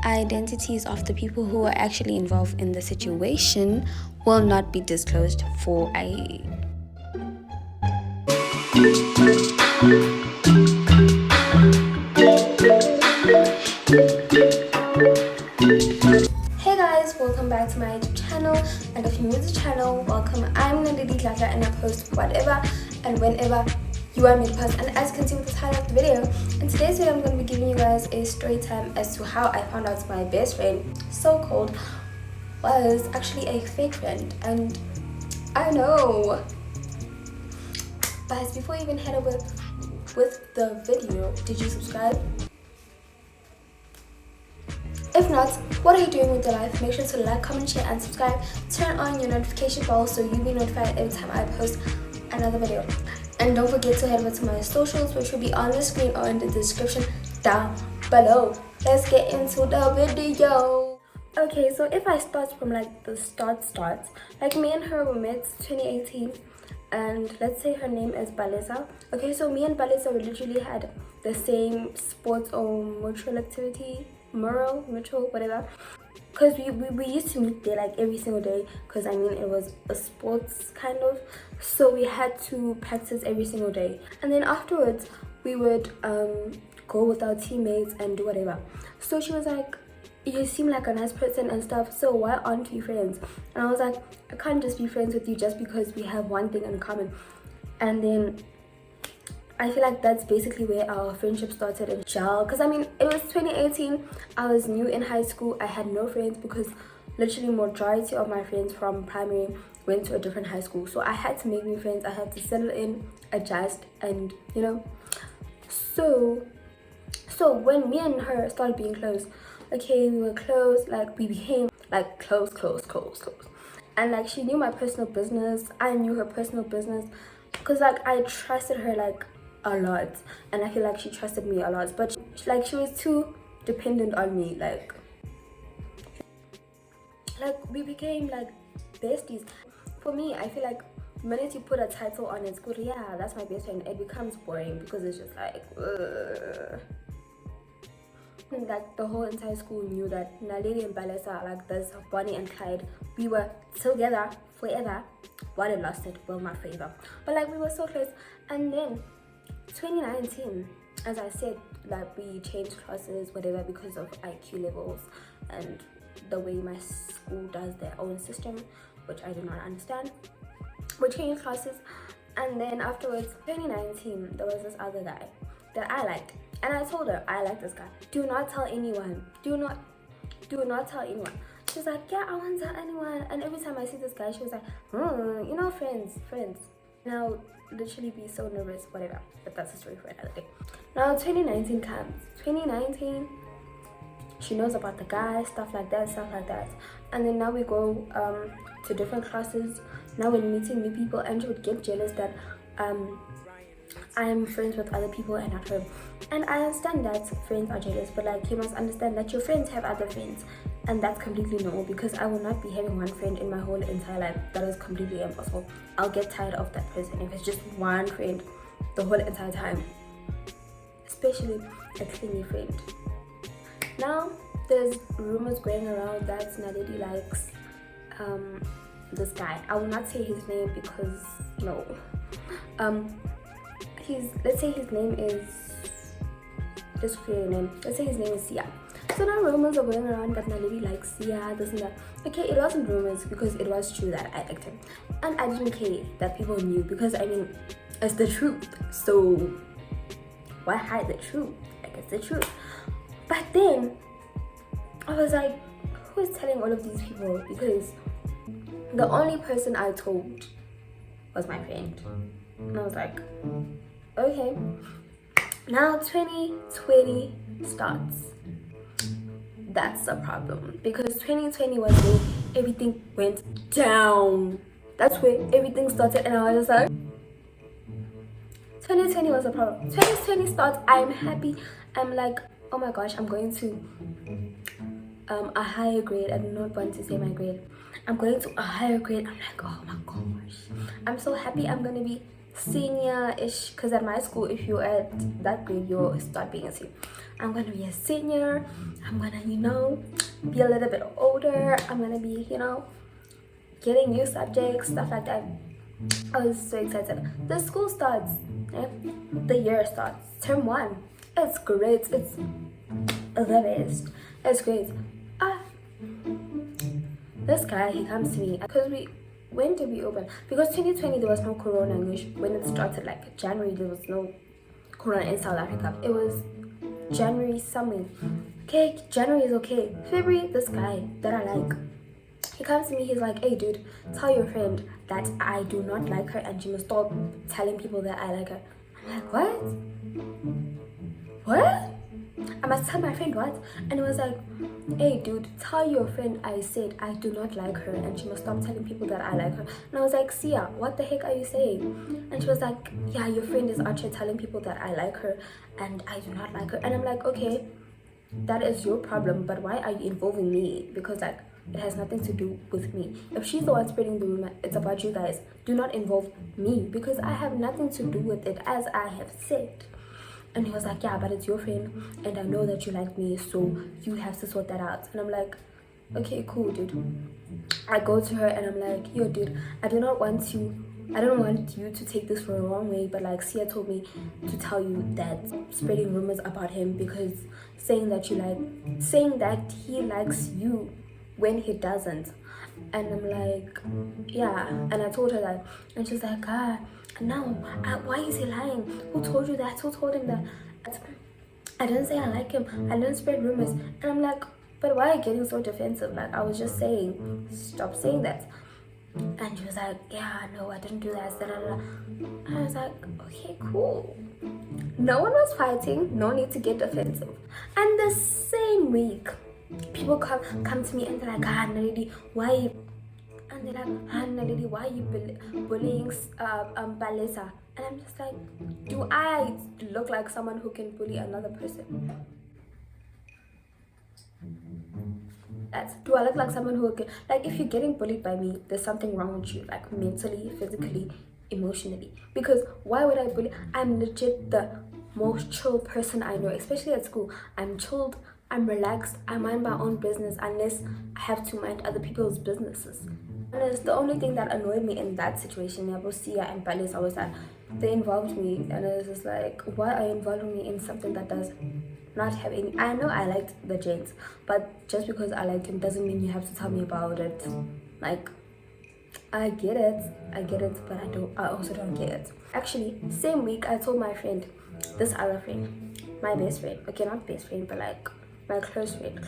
identities of the people who are actually involved in the situation will not be disclosed for a Hey guys, welcome back to my YouTube channel, and if you're new to the channel, welcome. I'm Nandidi Glata and I post whatever and whenever you want me to post, and as you can see with the title of the video, in today's video I'm going to be giving you guys a story time as to how I found out my best friend, so-called, was actually a fake friend. And I know, guys, before you even head over with the video, did you subscribe? If not, what are you doing with your life? Make sure to like, comment, share and subscribe. Turn on your notification bell so you'll be notified every time I post another video. And don't forget to head over to my socials, which will be on the screen or in the description down below. Let's get into the video. Okay, so if I start from like the start, like me and her were met 2018, and let's say her name is Balesa. Okay, so me and Balesa, we literally had the same sports or mutual activity, mutual, whatever, because we used to meet there like every single day, because I mean it was a sports kind of, so we had to practice every single day, and then afterwards we would go with our teammates and do whatever. So she was like, you seem like a nice person and stuff, so why aren't we friends? And I was like, I can't just be friends with you just because we have one thing in common. And then I feel like that's basically where our friendship started in gel, because I mean it was 2018, I was new in high school, I had no friends because literally majority of my friends from primary went to a different high school, so I had to make new friends, I had to settle in, adjust, and you know. So when me and her started being close, okay, we were close, like we became like close, and like she knew my personal business, I knew her personal business, because like I trusted her like a lot, and I feel like she trusted me a lot, but like she was too dependent on me. Like we became like besties. For me, I feel like the minute you put a title on it, good, yeah, that's my best friend, it becomes boring because it's just like and like the whole entire school knew that Naledi and Balesa, like this Bonnie and Clyde, we were together forever. While it lasted, well, not forever, but like we were so close. And then 2019, as I said, like we changed classes, whatever, because of IQ levels and the way my school does their own system, which I do not understand. We changed classes, and then afterwards, 2019, there was this other guy that I liked, and I told her, I like this guy. Do not tell anyone. Do not tell anyone. She's like, yeah, I won't tell anyone. And every time I see this guy, she was like, you know, friends. Now, literally be so nervous, whatever. But that's a story for another day. Now, 2019 comes. 2019, she knows about the guy, stuff like that. And then now we go to different classes. Now we're meeting new people, and she would get jealous that I'm friends with other people and not her. And I understand that friends are jealous, but like you must understand that your friends have other friends, and that's completely normal, because I will not be having one friend in my whole entire life. That is completely impossible. I'll get tired of that person if it's just one friend the whole entire time, especially a clingy friend. Now there's rumors going around that Naledi likes this guy. I will not say his name because no, let's say his name is, just clear name, let's say his name is Sia. So now rumors are going around that Naledi likes Sia, this and that. Okay, it wasn't rumors, because it was true that I liked him, and I didn't care that people knew, because I mean it's the truth, so why hide the truth? Like, it's the truth. But then I was like, who is telling all of these people? Because the only person I told was my friend, and I was like, okay. Now 2020 starts. That's a problem, because 2020 was when everything went down. That's where everything started, and I was like, 2020 was a problem. 2020 starts, I'm happy, I'm like, oh my gosh, I'm going to a higher grade. I do not want to say my grade. I'm going to a higher grade. I'm like, oh my gosh, I'm so happy. I'm gonna be senior-ish, because at my school, if you're at that grade, you'll start being a senior. I'm gonna be a senior. I'm gonna, be a little bit older. I'm gonna be, getting new subjects, stuff like that. I was so excited. The school starts, the year starts, term 1. It's great. It's the best. It's great. This guy, he comes to me because when did we open? Because 2020 there was no corona when it started, like January there was no corona in South Africa. It was January something. Okay, January is okay. February, this guy that I like, he comes to me, he's like, hey dude, tell your friend that I do not like her and she must stop telling people that I like her. I'm like, what? I must tell my friend what? And it was like, hey dude, tell your friend I said I do not like her and she must stop telling people that I like her. And I was like, Sia, what the heck are you saying? And she was like, yeah, your friend is out here telling people that I like her and I do not like her. And I'm like, okay, that is your problem, but why are you involving me? Because like, it has nothing to do with me. If she's the one spreading the rumor, it's about you guys. Do not involve me because I have nothing to do with it, as I have said. And he was like, yeah, but it's your friend and I know that you like me, so you have to sort that out. And I'm like, okay, cool, dude. I go to her and I'm like, yo, dude, I don't want you to take this for a wrong way, but like Sia told me to tell you that spreading rumors about him, because saying that he likes you when he doesn't. And I'm like, yeah. And I told her that, and she's like, no, why is he lying? Who told you that? Who told him that? I didn't say I like him. I didn't spread rumors. And I'm like, but why are you getting so defensive? Like, I was just saying, stop saying that. And she was like, yeah, no, I didn't do that. And I was like, okay, cool. No one was fighting. No need to get defensive. And the same week, people come to me and they're like, Naledi, why? And they're like, Naledi, why are you bullying Balesa? And I'm just like, do I look like someone who can bully another person? Do I look like someone who can, like, if you're getting bullied by me, there's something wrong with you, like mentally, physically, emotionally. Because why would I bully? I'm legit the most chill person I know, especially at school. I'm chilled, I'm relaxed, I mind my own business unless I have to mind other people's businesses. And it's the only thing that annoyed me in that situation, Sia and Balesa, was that they involved me, and it was just like, why are you involving me in something that does not have any? I know I liked the gents, but just because I liked him doesn't mean you have to tell me about it. Like, I get it, but I also don't get it. Actually, same week I told my friend, this other friend, my best friend, okay, not best friend, but like my close friend,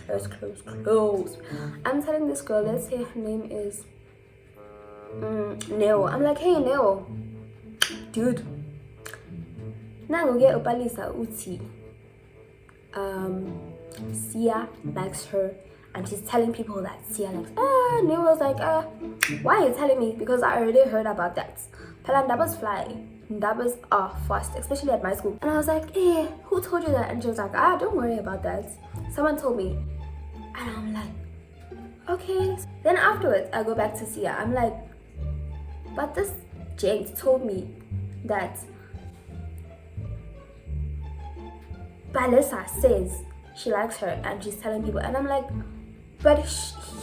close. I'm telling this girl, let's say her name is Neo. I'm like, hey Neo, dude, now go get Opalisa Uti. Sia likes her and she's telling people that Sia likes Neo was like, why are you telling me? Because I already heard about that. Palandabas fly. Ndabas are fast, especially at my school. And I was like, who told you that? And she was like, don't worry about that. Someone told me. And I'm like, okay. Then afterwards, I go back to Sia. I'm like, but this gent told me that Balesa says she likes her and she's telling people. And I'm like, but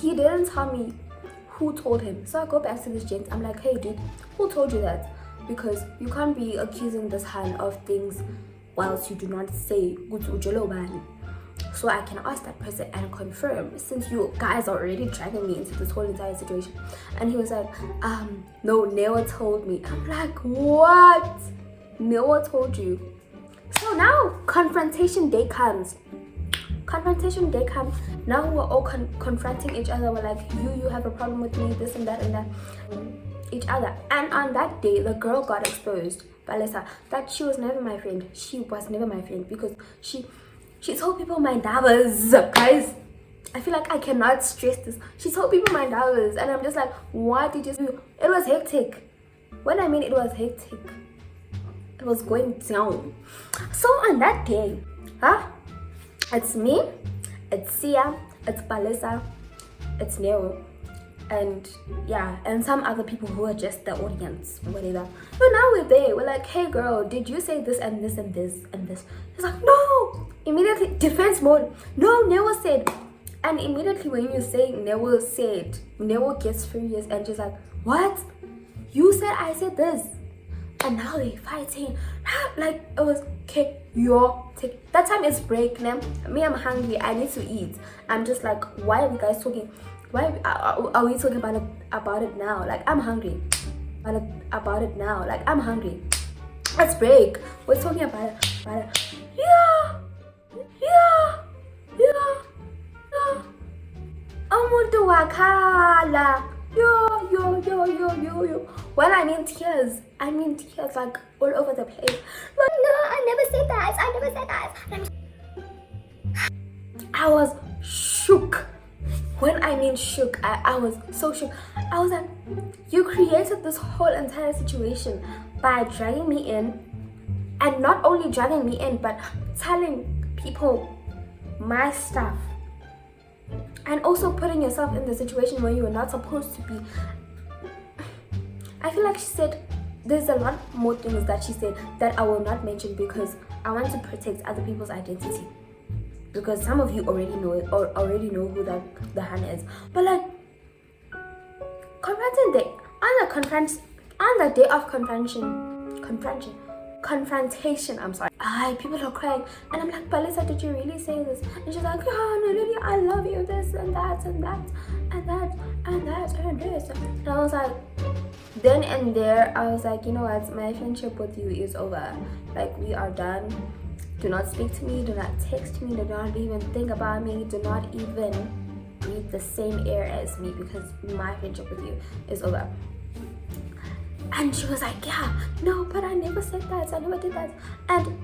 he didn't tell me who told him. So I go back to this gent. I'm like, hey dude, who told you that? Because you can't be accusing this hand of things whilst you do not say good ujolo. So I can ask that person and confirm, since you guys are already dragging me into this whole entire situation. And he was like, no, Neo told me. I'm like, what? Neo told you? So now confrontation day comes. Now we're all confronting each other. We're like, you have a problem with me, this and that each other. And on that day, the girl got exposed, Balesa, that she was never my friend. She was never my friend because she told people my numbers. Guys, I feel like I cannot stress this. She told people my numbers, and I'm just like, what did you do? It was hectic. When I mean it was hectic, it was going down. So on that day, it's me, it's Sia, it's Balesa, it's Neo, and yeah, and some other people who are just the audience, whatever. But now we're there. We're like, hey girl, did you say this and this and this and this? She's like, no. Immediately defense mode. No, never said. And immediately when you say never said, never gets furious and just like, what? You said I said this. And now they fighting. Like it was okay, that time it's break now. Me, I'm hungry, I need to eat. I'm just like, why are you guys talking? Why are we talking about it now? Like I'm hungry. About it now. Like I'm hungry. Let's break. We're talking about it. Yeah. Umuntu wakhala. Yo. When I mean tears like all over the place. Like, no, I never said that. I was shook. When I mean shook, I was so shook. I was like, you created this whole entire situation by dragging me in, and not only dragging me in, but telling people my stuff, and also putting yourself in the situation where you were not supposed to be. I feel like she said, there's a lot more things that she said that I will not mention because I want to protect other people's identity. Because some of you already know it or already know who the Hannah is. But like, confronting day, on the day of confrontation, I'm sorry. People are crying and I'm like, Balisa, did you really say this? And she's like, oh no, Lily, I love you, this and that and that and that and that and this. And I was like, then and there, I was like, you know what, my friendship with you is over. Like, we are done. Do not speak to me, do not text me, do not even think about me, do not even breathe the same air as me because my friendship with you is over. And she was like, yeah, no, but I never said that, I never did that. And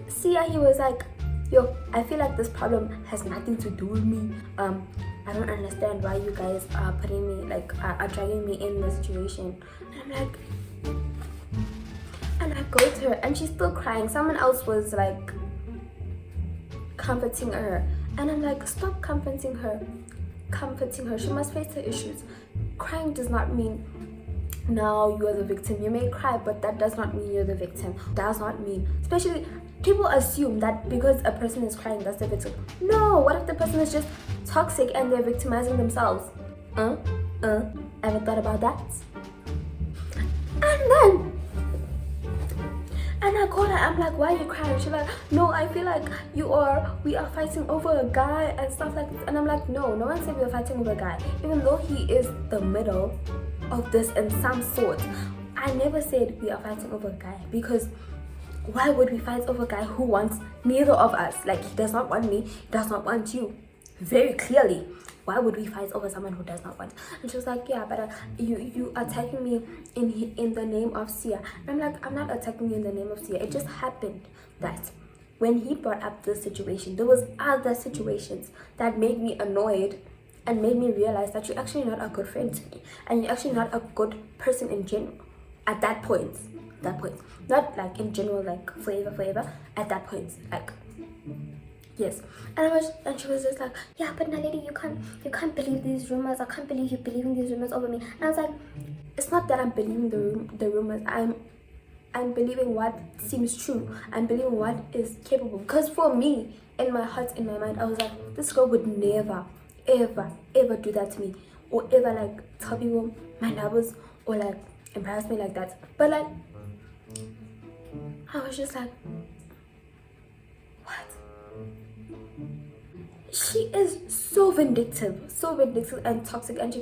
Sia, he was like, yo, I feel like this problem has nothing to do with me. I don't understand why you guys are putting me, like, are dragging me in the situation. And I'm like, and I go to her and she's still crying. Someone else was like comforting her. And I'm like, stop comforting her. She must face her issues. Crying does not mean now you are the victim. You may cry, but that does not mean you're the victim. Does not mean, especially people assume that because a person is crying, that's the victim. No, what if the person is just toxic and they're victimizing themselves? Ever thought about that? And I called her, I'm like, why are you crying? She's like, no, I feel like we are fighting over a guy and stuff like this. And I'm like, no one said we were fighting over a guy. Even though he is the middle of this in some sort, I never said we are fighting over a guy, because why would we fight over a guy who wants neither of us? Like, he does not want me, he does not want you. Very clearly. Why would we fight over someone who does not want? And she was like, yeah, but you attacking me in the name of Sia. And I'm like, I'm not attacking you in the name of Sia. It just happened that when he brought up this situation, there was other situations that made me annoyed and made me realize that you're actually not a good friend to me, and you're actually not a good person in general. At that point, not like in general, like forever. At that point, like. Yes, and she was just like, yeah, but Naledi, you can't believe these rumors. I can't believe you're believing these rumors over me. And I was like, it's not that I'm believing the rumors. I'm believing what seems true. I'm believing what is capable. Because for me, in my heart, in my mind, I was like, this girl would never, ever do that to me, or ever like tell people my numbers or like embarrass me like that. But like, I was just like, what? She is so vindictive and toxic, and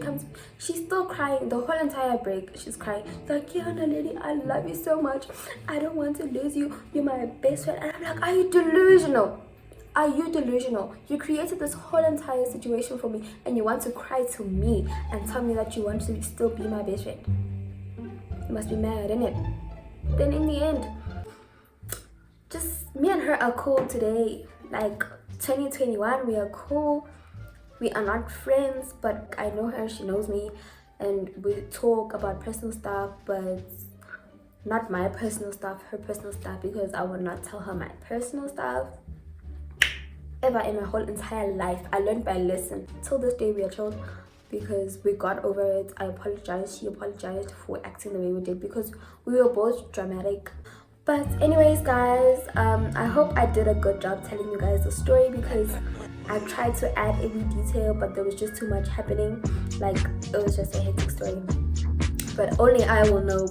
she's still crying the whole entire break. She's crying. She's like, yeah, Naledi, I love you so much. I don't want to lose you. You're my best friend. And I'm like, are you delusional? You created this whole entire situation for me, and you want to cry to me and tell me that you want to still be my best friend? You must be mad, innit? Then in the end, just me and her are cool today. Like, 2021, we are cool. We are not friends, but I know her, she knows me, and we talk about personal stuff, but not my personal stuff, her personal stuff, because I would not tell her my personal stuff ever in my whole entire life. I learned by lesson. Till this day, we are chilled. because we got over it. I apologized, she apologized for acting the way we did because we were both dramatic. But anyways guys, I hope I did a good job telling you guys the story, because I tried to add every detail, but there was just too much happening. Like, it was just a hectic story, but only I will know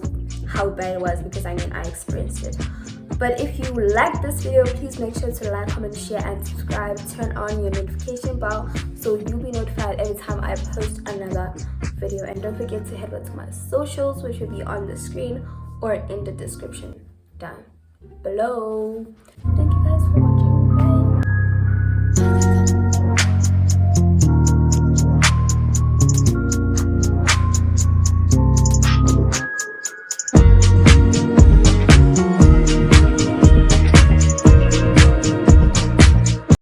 how bad it was, because I mean, I experienced it. But if you like this video, please make sure to like, comment, share and subscribe. Turn on your notification bell so you'll be notified every time I post another video. And don't forget to head over to my socials, which will be on the screen or in the description down below. Thank you guys for watching.